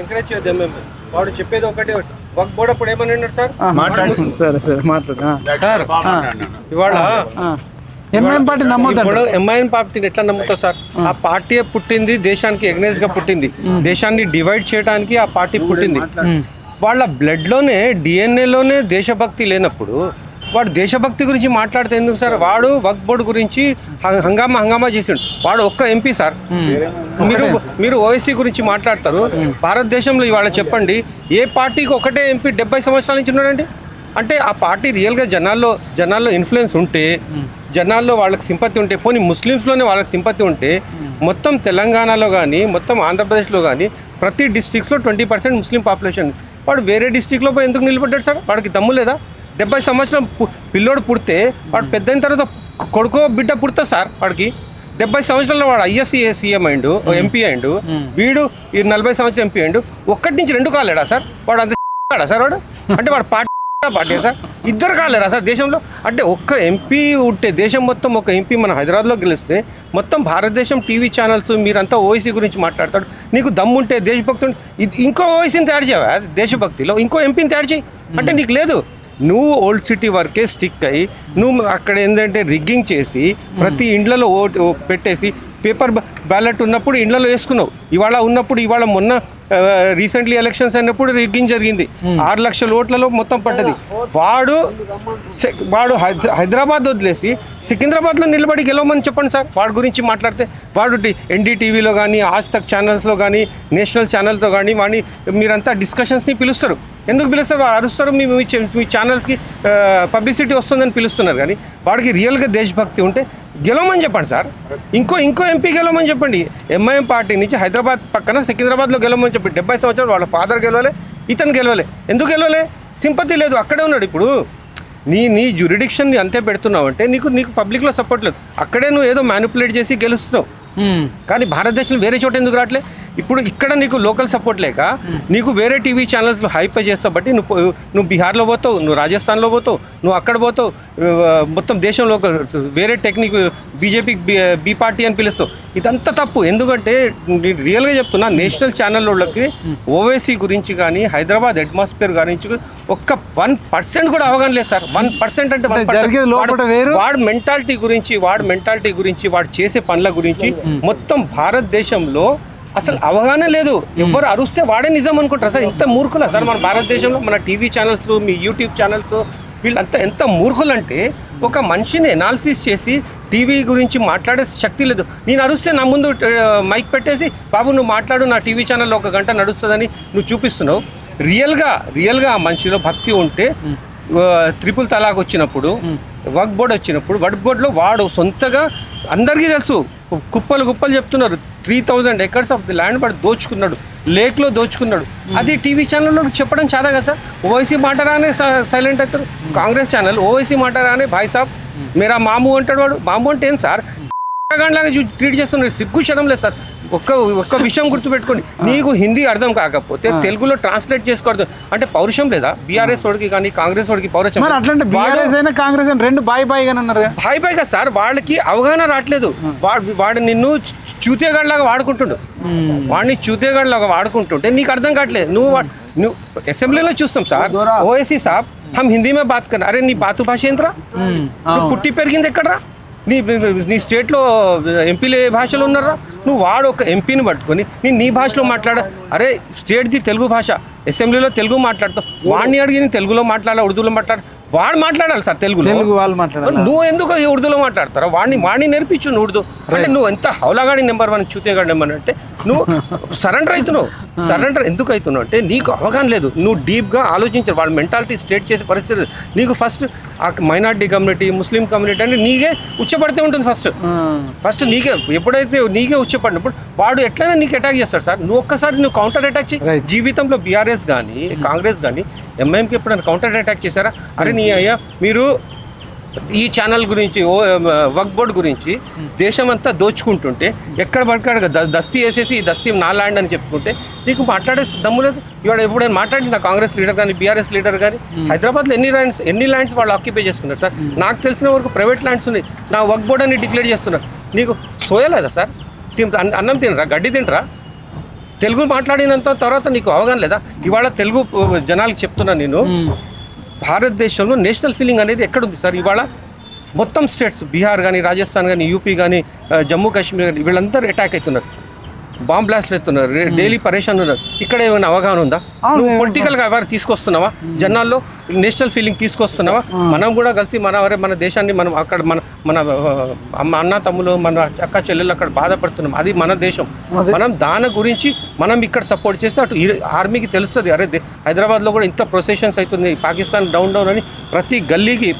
Encourage చేద్దాం మేము. వాడు చెప్పేది ఒకటే, వక్ బోర్డు అప్పుడు ఏమన్నాడు సార్? సార్ ఇవాళ ఎంఐఎం పార్టీ నమ్మొద్దు. ఎంఐఎం పార్టీని ఎట్లా నమ్ముతావు సార్? ఆ పార్టీ పుట్టింది దేశానికి ఎగ్నెస్ట్ గా పుట్టింది, దేశాన్ని డివైడ్ చేయడానికి ఆ పార్టీ పుట్టింది. వాళ్ళ బ్లడ్ లోనే డిఎన్ఏలోనే దేశభక్తి లేనప్పుడు వాడు దేశభక్తి గురించి మాట్లాడితే ఎందుకు సార్? వాడు వక్ బోర్డు గురించి హంగామా చేసిండు. వాడు ఒక్క ఎంపీ సార్. మీరు ఓవైసీ గురించి మాట్లాడతారు. భారతదేశంలో ఇవాళ చెప్పండి, ఏ పార్టీకి ఒకటే ఎంపీ 70 సంవత్సరాల నుంచి ఉన్నాడండి? అంటే ఆ పార్టీ రియల్గా జనాల్లో ఇన్ఫ్లుయెన్స్ ఉంటే, జనాల్లో వాళ్ళకి సింపతి ఉంటే, పోనీ ముస్లిమ్స్లోనే వాళ్ళకి సింపతి ఉంటే, మొత్తం తెలంగాణలో కానీ మొత్తం ఆంధ్రప్రదేశ్లో కానీ ప్రతి డిస్ట్రిక్ట్స్లో 20% ముస్లిం పాపులేషన్. వాడు వేరే డిస్ట్రిక్ట్లో పోయి ఎందుకు నిలబడ్డాడు సార్? వాడికి దమ్ము లేదా? 70 సంవత్సరం పిల్లోడు పుడితే వాడు పెద్ద అయిన తర్వాత కొడుకో బిడ్డ పుడతా సార్. వాడికి 70 సంవత్సరాల్లో వాడు ఐఎస్సీ సీఎం అయిండు, ఎంపీ అయిండు. వీడు ఈ 40 సంవత్సరం ఎంపీ అయిండు. ఒక్కటి నుంచి 2 కాలేడా సార్? వాడు అంత సార్ వాడు? అంటే వాడు పార్టీ సార్, 2 కాలేరా సార్ దేశంలో? అంటే ఒక్క ఎంపీ ఉంటే దేశం మొత్తం ఒక ఎంపీ మన హైదరాబాద్లో గెలిస్తే మొత్తం భారతదేశం టీవీ ఛానల్స్ మీరంతా ఓవైసీ గురించి మాట్లాడతాడు. నీకు దమ్ముంటే దేశభక్తి ఇంకో ఓవైసీని తయారు చేయవా? దేశభక్తిలో ఇంకో ఎంపీని తయారు చేయి అంటే నీకు లేదు. నువ్వు ఓల్డ్ సిటీ వరకే స్టిక్ అయ్యి నువ్వు అక్కడ ఏంటంటే రిగ్గింగ్ చేసి ప్రతి ఇండ్లలో ఓటు పెట్టేసి పేపర్ బ్యాలెట్ ఉన్నప్పుడు ఇండ్లలో వేసుకున్నావు. ఇవాళ మొన్న రీసెంట్లీ ఎలక్షన్స్ అయినప్పుడు రిగ్గింగ్ జరిగింది. 6 లక్షల ఓట్లలో మొత్తం పడ్డది. వాడు హైదరాబాద్ వదిలేసి సికింద్రాబాద్లో నిలబడి గెలవమని చెప్పండి సార్. వాడి గురించి మాట్లాడితే వాడు ఎన్డీటీవీలో కానీ ఆజ్ తక్ ఛానల్స్లో కానీ నేషనల్ ఛానల్తో కానీ వాడిని మీరంతా డిస్కషన్స్ని పిలుస్తారు. ఎందుకు పిలుస్తారు? వాడు అరుస్తారు, మీ ఛానల్స్కి పబ్లిసిటీ వస్తుందని పిలుస్తున్నారు. కానీ వాడికి రియల్గా దేశభక్తి ఉంటే గెలవమని చెప్పండి సార్. ఇంకో ఎంపీ గెలవమని చెప్పండి. ఎంఐఎం పార్టీ నుంచి హైదరాబాద్ పక్కన సికింద్రాబాద్లో గెలవమని చెప్పి 70 సంవత్సరాలు వాళ్ళ ఫాదర్ గెలవలే, ఇతను గెలవలే. ఎందుకు గెలవలే? సింపతి లేదు, అక్కడే ఉన్నాడు. ఇప్పుడు నీ జ్యూరిడిక్షన్ని అంతే పెడుతున్నావు అంటే నీకు పబ్లిక్లో సపోర్ట్ లేదు. అక్కడే నువ్వు ఏదో మ్యానిపులేట్ చేసి గెలుస్తున్నావు. కానీ భారతదేశంలో వేరే చోట ఎందుకు రావట్లే? ఇప్పుడు ఇక్కడ నీకు లోకల్ సపోర్ట్ లేక నీకు వేరే టీవీ ఛానల్స్లో హైప్ చేస్తావు. బట్టి నువ్వు బీహార్లో పోతావు, నువ్వు రాజస్థాన్లో పోతావు, నువ్వు అక్కడ పోతావు, మొత్తం దేశంలో వేరే టెక్నిక్ బీజేపీ బీ పార్టీ అని పిలుస్తావు. ఇదంతా తప్పు. ఎందుకంటే నేను రియల్గా చెప్తున్నా, నేషనల్ ఛానల్ వాళ్ళకి ఓవైసీ గురించి కానీ హైదరాబాద్ అట్మాస్ఫియర్ గురించి ఒక్క 1% కూడా అవగాహన లేదు సార్. 1% అంటే వాడి మెంటాలిటీ గురించి వాడు చేసే పనుల గురించి మొత్తం భారతదేశంలో అసలు అవగాహన లేదు. ఎవరు అరుస్తే వాడే నిజం అనుకుంటారు సార్. ఇంత మూర్ఖులా సార్ మన భారతదేశంలో? మన టీవీ ఛానల్స్, మీ యూట్యూబ్ ఛానల్స్, వీళ్ళంతా ఎంత మూర్ఖులంటే ఒక మనిషిని ఎనాలిసిస్ చేసి టీవీ గురించి మాట్లాడే శక్తి లేదు. నేను అరుస్తే నా ముందు మైక్ పెట్టేసి బాబు నువ్వు మాట్లాడు, నా టీవీ ఛానల్లో 1 గంట నడుస్తుందని నువ్వు చూపిస్తున్నావు. రియల్గా ఆ మనిషిలో భక్తి ఉంటే ట్రిపుల్ తలాక్ వచ్చినప్పుడు, వక్ బోర్డు వచ్చినప్పుడు, వక్ బోర్డులో వాడు సొంతగా అందరికీ తెలుసు, కుప్పలు చెప్తున్నారు 3000 acres ఆఫ్ ది ల్యాండ్ వాడు దోచుకున్నాడు, లేక్లో దోచుకున్నాడు. అది టీవీ ఛానల్లో చెప్పడం చాలా కదా సార్. ఓవైసీ మాట రానే సైలెంట్ అవుతారు. కాంగ్రెస్ ఛానల్ ఓవైసీ మాట రానే భాయ్ సాబ్ మేరా మాము అంటాడు. వాడు మాము అంటే ఏం సార్? లాగా ట్రీట్ చేస్తున్నారు. సిగ్గు క్షణం లేదు సార్. ఒక్క విషయం గుర్తుపెట్టుకోండి, నీకు హిందీ అర్థం కాకపోతే తెలుగులో ట్రాన్స్లేట్ చేసుకోవద్దు అంటే పౌరుషం లేదా? బీఆర్ఎస్ వాడికి కానీ కాంగ్రెస్ వాడికి పౌరుషం అట్లంటే కాంగ్రెస్ రెండు బాయ్ బాయ్గా సార్. వాళ్ళకి అవగాహన రావట్లేదు. వాడు నిన్ను చూతేగాడిలాగా వాడుకుంటుండు. వాడిని చూతేగాడిలాగా వాడుకుంటుంటే నీకు అర్థం కావట్లేదు. నువ్వు అసెంబ్లీలో చూస్తాం సార్, ఓవైసీ సాబ్ హమ్ హిందీ మే బాత్ కర్. అరే నీ బాతు భాష ఏంట్రా? నువ్వు పుట్టి పెరిగింది ఎక్కడరా? నీ స్టేట్లో ఎంపీలు ఏ భాషలో ఉన్నారా? నువ్వు వాడు ఒక ఎంపీని పట్టుకొని నీ భాషలో మాట్లాడ. అరే స్టేట్ది తెలుగు భాష, అసెంబ్లీలో తెలుగు మాట్లాడతావు. వాడిని అడిగి తెలుగులో మాట్లాడాలి, ఉర్దూలో మాట్లాడు. వాడు మాట్లాడాలి సార్ తెలుగులో, వాళ్ళు మాట్లాడాలి. నువ్వు ఎందుకు ఉర్దూలో మాట్లాడతారా? వాడిని నేర్పించు నువ్వు ఉర్దూ. అంటే నువ్వు ఎంత హౌలాగాడి నెంబర్ 1 చూతేగాడి నెంబర్ అంటే నువ్వు సరెండర్ అవుతున్నావు. సరెండర్ ఎందుకు అవుతున్నావు అంటే నీకు అవగాహన లేదు. నువ్వు డీప్గా ఆలోచించారు. వాళ్ళ మెంటాలిటీ స్ట్రేట్ చేసే పరిస్థితి నీకు. ఫస్ట్ ఆ మైనార్టీ కమ్యూనిటీ, ముస్లిం కమ్యూనిటీ అంటే నీకే ఉచ్చపడితే ఉంటుంది. ఫస్ట్ నీకే ఎప్పుడైతే నీకే ఉచ్చపడినప్పుడు వాడు ఎట్లయినా నీకు అటాక్ చేస్తాడు సార్. నువ్వు ఒక్కసారి నువ్వు కౌంటర్ అటాక్ చేయి. జీవితంలో బీఆర్ఎస్ కానీ కాంగ్రెస్ కానీ ఎంఐఎంకి ఎప్పుడైనా కౌంటర్ అటాక్ చేశారా? అరే నీ అయ్యా మీరు ఈ ఛానల్ గురించి వక్ బోర్డు గురించి దేశం అంతా దోచుకుంటుంటే ఎక్కడ పడకాడ దస్తీ వేసేసి ఈ దస్తీ నా ల్యాండ్ అని చెప్పుకుంటే నీకు మాట్లాడే దమ్ము లేదు. ఇవాళ ఎప్పుడైనా మాట్లాడిన కాంగ్రెస్ లీడర్ కానీ బీఆర్ఎస్ లీడర్ కానీ హైదరాబాద్లో ఎన్ని ల్యాండ్స్ వాళ్ళు ఆక్యుపై చేసుకున్నారు సార్? నాకు తెలిసిన వరకు ప్రైవేట్ ల్యాండ్స్ ఉన్నాయి. నా వక్ బోర్డు అని డిక్లేర్ చేస్తున్నారు. నీకు సోయలేదా సార్? అన్నం తినరా? గడ్డి తింటరా? తెలుగు మాట్లాడినంత తర్వాత నీకు అవగాహన లేదా? ఇవాళ తెలుగు జనాలకు చెప్తున్నా నేను, భారతదేశంలో నేషనల్ ఫీలింగ్ అనేది ఎక్కడుంది సార్? ఇవాళ మొత్తం స్టేట్స్, బీహార్ కానీ, రాజస్థాన్ కానీ, యూపీ కానీ, జమ్మూ కాశ్మీర్ కానీ, వీళ్ళందరూ అటాక్ అవుతున్నారు, బాంబ్ బ్లాస్ట్లు అవుతున్నారు, డైలీ పరేషాన్ ఉన్నారు. ఇక్కడ ఏమైనా అవగాహన ఉందా? నువ్వు పొలిటికల్గా ఎవరు తీసుకొస్తున్నావా? జనాల్లో నేషనల్ ఫీలింగ్ తీసుకొస్తున్నావా? మనం కూడా కలిసి మన దేశాన్ని మనం అక్కడ మన అన్న తమ్ములు, మన అక్క చెల్లెలు అక్కడ బాధపడుతున్నాం. అది మన దేశం. మనం దాని గురించి మనం ఇక్కడ సపోర్ట్ చేస్తే అటు ఆర్మీకి తెలుస్తుంది, అరే హైదరాబాద్లో కూడా ఇంత ప్రొసెషన్స్ అవుతుంది, పాకిస్తాన్ డౌన్ అని ప్రతి గల్లీకి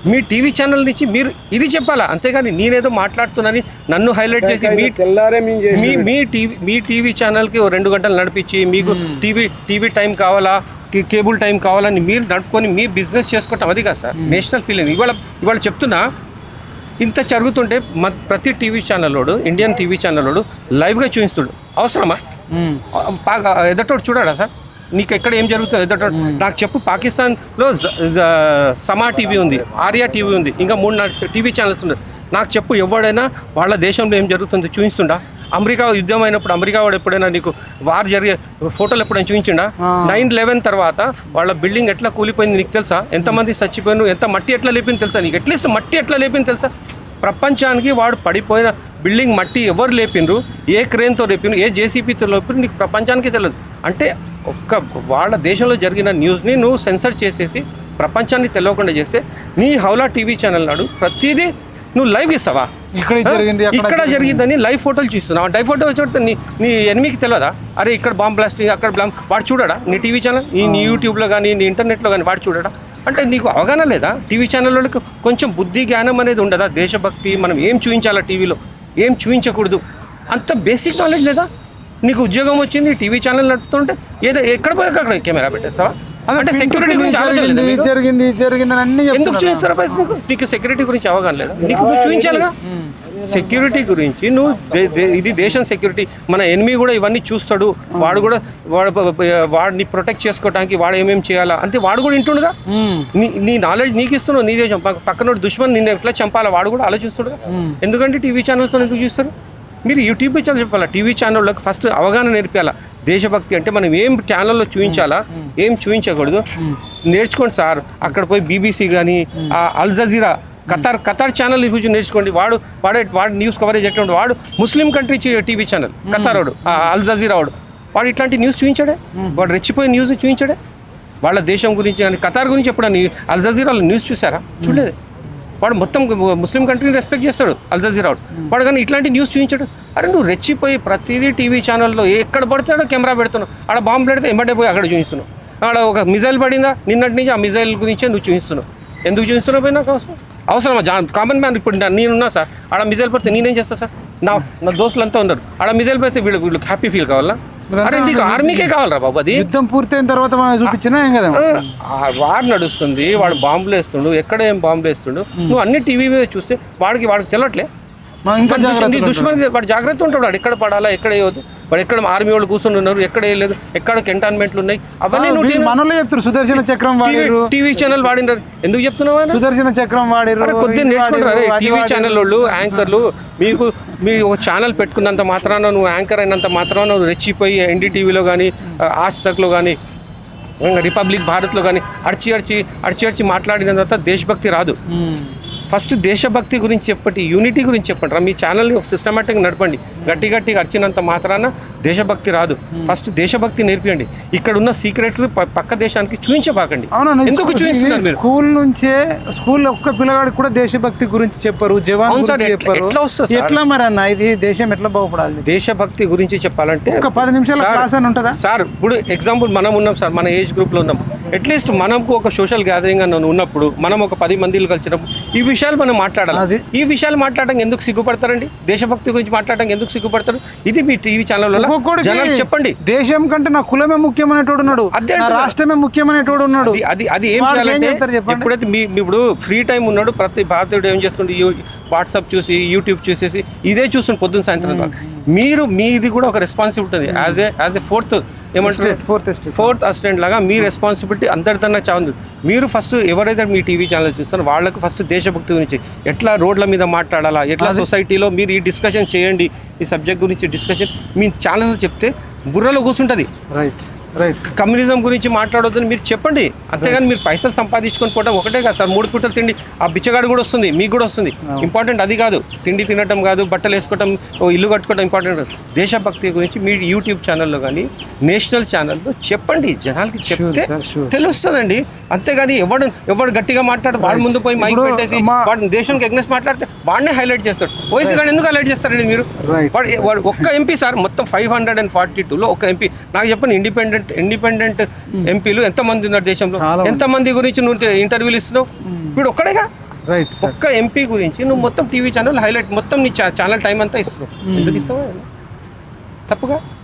మీ టీవీ ఛానల్ నుంచి మీరు ఇది చెప్పాలా, అంతేగాని నేనేదో మాట్లాడుతున్నానని నన్ను హైలైట్ చేసి మీ టీవీ ఛానల్కి 2 గంటలు నడిపించి మీకు టీవీ టైం కావాలా, కేబుల్ టైం కావాలని మీరు నడుపుకొని మీ బిజినెస్ చేసుకోవటం అది కాదు సార్ నేషనల్ ఫీలింగ్. ఇవాళ చెప్తున్నా, ఇంత జరుగుతుంటే ప్రతి టీవీ ఛానల్లోడు, ఇండియన్ టీవీ ఛానల్లోడు లైవ్గా చూపిస్తుడు. అవసరమా? ఎదటోడు చూడాడా సార్? నీకు ఎక్కడ ఏం జరుగుతుందో ఎదటోడు నాకు చెప్పు. పాకిస్తాన్లో సమా టీవీ ఉంది, ఆర్యా టీవీ ఉంది, ఇంకా 3-4 టీవీ ఛానల్స్ ఉన్నాయి. నాకు చెప్పు, ఎవడైనా వాళ్ళ దేశంలో ఏం జరుగుతుందో చూపిస్తుండా? అమెరికా యుద్ధం అయినప్పుడు అమెరికా వాడు ఎప్పుడైనా నీకు వార్ జరిగే ఫోటోలు ఎప్పుడైనా చూపించిండా? 9/11 తర్వాత వాళ్ళ బిల్డింగ్ ఎట్లా కూలిపోయింది నీకు తెలుసా? ఎంతమంది చచ్చిపోయిన, ఎంత మట్టి ఎట్లా లేపింది తెలుసా నీకు? అట్లీస్ట్ మట్టి ఎట్లా లేపింది తెలుసా? ప్రపంచానికి వాడు పడిపోయిన బిల్డింగ్ మట్టి ఎవరు లేపిండ్రు, ఏ క్రేన్తో లేపిండ్రు, ఏ జేసీబీతో లేపిండ్రు, నీకు ప్రపంచానికి తెలియదు. అంటే వాళ్ళ దేశంలో జరిగిన న్యూస్ని నువ్వు సెన్సర్ చేసేసి ప్రపంచాన్ని తెలియకుండా చేస్తే నీ హౌలా టీవీ ఛానల్ నాడు ప్రతిదీ నువ్వు లైవ్ ఇస్తావా? ఇక్కడ జరిగిందని లైవ్ ఫోటోలు చూస్తున్నావు. లైవ్ ఫోటో చూస్తే నీ ఎనిమికి తెలియదా? అరే ఇక్కడ బాంబ్ బ్లాస్టింగ్, అక్కడ వాడు చూడడా? నీ టీవీ ఛానల్, నీ యూట్యూబ్లో కానీ, నీ ఇంటర్నెట్లో కానీ వాడు చూడడా? అంటే నీకు అవగాహన లేదా? టీవీ ఛానళ్ళకి కొంచెం బుద్ధి జ్ఞానం అనేది ఉండదా? దేశభక్తి, మనం ఏం చూపించాలా టీవీలో, ఏం చూపించకూడదు, అంత బేసిక్ నాలెడ్జ్ లేదా? నీకు ఉద్యోగం వచ్చింది, టీవీ ఛానల్ నడుపుతుంటే ఏదో ఎక్కడ పోయి అక్కడ కెమెరా పెట్టేస్తావా? అంటే సెక్యూరిటీ గురించి జరిగిందని అన్ని ఎందుకు చూపిస్తారా? నీకు సెక్యూరిటీ గురించి అవగాహన లేదా? నీకు చూపించాలిగా సెక్యూరిటీ గురించి. నువ్వు ఇది దేశం సెక్యూరిటీ, మన ఎనిమి కూడా ఇవన్నీ చూస్తాడు, వాడిని ప్రొటెక్ట్ చేసుకోవడానికి వాడు ఏమేమి చేయాలా అంటే వాడు కూడా వింటుండగా. నీ నాలెడ్జ్ నీకు ఇస్తున్నావు. నీ దేశం పక్కన దుష్మన్ నిన్ను ఎట్లా చంపాలా వాడు కూడా ఆలోచిస్తాడు. ఎందుకంటే టీవీ ఛానల్స్ ఎందుకు చూస్తారు? మీరు యూట్యూబ్ ఛానల్ చెప్పాలా, టీవీ ఛానళ్ళకి ఫస్ట్ అవగాహన నేర్పాలా. దేశభక్తి అంటే మనం ఏం ఛానల్లో చూపించాలా, ఏం చూపించకూడదు నేర్చుకోండి సార్. అక్కడ పోయి బీబీసీ కానీ, అల్ జజీరా, ఖతార్ ఛానల్ గురించి నేర్చుకోండి. వాడు న్యూస్ కవరేజ్ ఎట్లా, వాడు ముస్లిం కంట్రీ టీవీ ఛానల్ ఖతార్ వాడు, అల్ జజీరా వాడు ఇట్లాంటి న్యూస్ చూపించాడే, వాడు రెచ్చిపోయి న్యూస్ చూపించాడే. వాళ్ళ దేశం గురించి కానీ ఖతార్ గురించి ఎప్పుడని అల్ జజీరాలో న్యూస్ చూసారా? చూడలేదు. వాడు మొత్తం ముస్లిం కంట్రీని రెస్పెక్ట్ చేస్తాడు అల్ జజీరా వాడు కానీ ఇట్లాంటి న్యూస్ చూపించాడు. అరే నువ్వు రెచ్చిపోయి ప్రతిదీ టీవీ ఛానల్లో ఎక్కడ పడితే కెమెరా పెడుతున్నావు. ఆడ బాంబు పెడితే ఎంబడే పోయి అక్కడ చూపిస్తున్నావు. ఆడ ఒక మిజైల్ పడిందా నిన్నటి నుంచి, ఆ మిజైల్ గురించే నువ్వు చూపిస్తున్నావు. ఎందుకు చూపిస్తున్నావు పోయి? నాకు అవసరమా? కామన్ మ్యాన్ ఇప్పుడు నేనున్నా సార్, ఆడ మిజైల్ పడితే నేనేం చేస్తా సార్? నా దోస్తులంతా ఉన్నారు, ఆడ మిజైల్ పడితే వీళ్ళకి హ్యాపీ ఫీల్ కావాలా? అరే నీకు ఆర్మీకే కావాలరా బాబు? అది యుద్ధం పూర్తయిన తర్వాత మనం చూపించినా ఏం కదా, వాడు నడుస్తుంది, వాడు బాంబులు వేస్తుండు, ఎక్కడ ఏం బాంబులు వేస్తుండు, నువ్వు అన్ని టీవీ మీద చూస్తే వాడికి తెలియట్లే. దుష్మన్ వాడు జాగ్రత్త ఉంటాడు, వాడు ఎక్కడ పడాలా, ఎక్కడ వేయవద్దు, వాడు ఎక్కడ ఆర్మీ వాళ్ళు కూర్చొని ఉన్నారు, ఎక్కడ వేయలేదు, ఎక్కడ కంటైన్మెంట్లు ఉన్నాయి, అవన్నీ నువ్వు మనలో చెప్తారు. సుదర్శన చక్రం వాడిరు, టీవీ ఛానల్ వాడినారు. ఎందుకు చెప్తున్నావా? సుదర్శన చక్రం వాడిరు. కొద్దిగా నేర్చుకుంటారు. టీవీ ఛానల్ వాళ్ళు, యాంకర్లు, మీరు ఒక ఛానల్ పెట్టుకున్నంత మాత్రాన, నువ్వు యాంకర్ అయినంత మాత్రాన నువ్వు రెచ్చిపోయి ఎన్డీటీవీలో కానీ, ఆజ్ తక్లో కానీ, రిపబ్లిక్ భారత్లో కానీ అడిచి మాట్లాడిన తర్వాత దేశభక్తి రాదు. ఫస్ట్ దేశభక్తి గురించి చెప్పండి, యూనిటీ గురించి చెప్పండి రా. మీ ఛానల్ని ఒక సిస్టమేటిక్గా నడపండి. గట్టిగా అరిచినంత మాత్రాన దేశభక్తి రాదు. ఫస్ట్ దేశభక్తి నేర్పియండి. ఇక్కడ ఉన్న సీక్రెట్స్ పక్క దేశానికి చూపించబాకండి. ఎందుకు చూపిస్తున్నారు మీరు? స్కూల్ నుంచే, స్కూల్లో ఒక్క పిల్లగాడికి కూడా దేశభక్తి గురించి చెప్పరు, జవాన్ చెప్పారు. ఎట్లా మరి అన్న ఇది దేశం ఎట్లా బాగుపడాలి? దేశభక్తి గురించి చెప్పాలంటే ఒక 10 నిమిషాల క్లాస్ అని ఉంటుందా సార్? ఇప్పుడు ఎగ్జాంపుల్ మనం ఉన్నాం సార్, మన ఏజ్ గ్రూప్లో ఉన్నాం. అట్లీస్ట్ మనకు ఒక సోషల్ గ్యాదరింగ్ అని ఉన్నప్పుడు, మనం ఒక 10 మందిలు కలిసినప్పుడు ఈ విషయాలు మనం మాట్లాడాలి. ఈ విషయాలు మాట్లాడడం ఎందుకు సిగ్గుపడతారండి? దేశభక్తి గురించి మాట్లాడడం ఎందుకు సిగ్గుపడతారు? ఇది మీ టీవీ ఛానల్ జనాలు చెప్పండి. దేశం కంటే నా కులమే ముఖ్యమైనటోడు ఉన్నాడు, రాష్ట్రమే ముఖ్యమైనటోడు ఉన్నాడు. అది ఏం చేయాలంటే, ఎప్పుడైతే ఇప్పుడు ఫ్రీ టైం ఉన్నాడు ప్రతి భారతీయుడు ఏం చేస్తుండే, వాట్సాప్ చూసి, యూట్యూబ్ చూసేసి ఇదే చూస్తుండే పొద్దున్న సాయంత్రం. మీది కూడా ఒక రెస్పాన్సిబిలిటీ ఉంది యాజ్ ఏ ఫోర్త్ ఏమంటారు ఫోర్త్ అసిస్టెంట్ లాగా మీ రెస్పాన్సిబిలిటీ అందరికన్నా చాలా ఉంది. మీరు ఫస్ట్ ఎవరైతే మీ టీవీ ఛానల్ చూస్తారో వాళ్ళకు ఫస్ట్ దేశభక్తి గురించి ఎట్లా రోడ్ల మీద మాట్లాడాలా, ఎట్లా సొసైటీలో మీరు ఈ డిస్కషన్ చేయండి, ఈ సబ్జెక్ట్ గురించి డిస్కషన్ మీ ఛానల్లో చెప్తే బుర్రలో కూర్చుంటుంది. రైట్. కమ్యూనిజం గురించి మాట్లాడొద్దని మీరు చెప్పండి, అంతేగాని మీరు పైసలు సంపాదించుకొని పోవడం ఒకటే కాదు సార్. 3 పూటలు తిండి ఆ బిచ్చగాడు కూడా వస్తుంది, మీకు కూడా వస్తుంది. ఇంపార్టెంట్ అది కాదు, తిండి తినటం కాదు, బట్టలు వేసుకోవటం, ఇల్లు కట్టుకోవడం ఇంపార్టెంట్ కాదు. దేశభక్తి గురించి మీ యూట్యూబ్ ఛానల్లో కానీ నేషనల్ ఛానల్లో చెప్పండి, జనాలకి చెప్తే తెలుస్తుందండి. అంతేగాని ఎవడు గట్టిగా మాట్లాడు వాడి ముందు పోయి మైక్ పెట్టేసి వాడు దేశానికి అగ్నెస్ట్ మాట్లాడితే వాడినే హైలైట్ చేస్తాడు. ఓఎస్సీ గారు ఎందుకు హైలైట్ చేస్తారండి మీరు? వాడు ఒక్క ఎంపీ సార్, మొత్తం 542లో ఒక ఎంపీ. నాకు చెప్పండి, ఇండిపెండెంట్ ఎంపీలు ఎంతమంది ఉన్నారు దేశంలో? ఎంతమంది గురించి నువ్వు ఇంటర్వ్యూలు ఇస్తున్నావు? ఇప్పుడు ఒక్కడేగా. ఒక్క ఎంపీ గురించి నువ్వు మొత్తం టీవీ ఛానల్ హైలైట్, మొత్తం నీ ఛానల్ టైం అంతా ఇస్తున్నావు. ఎందుకు ఇస్తావు? తప్పుగా.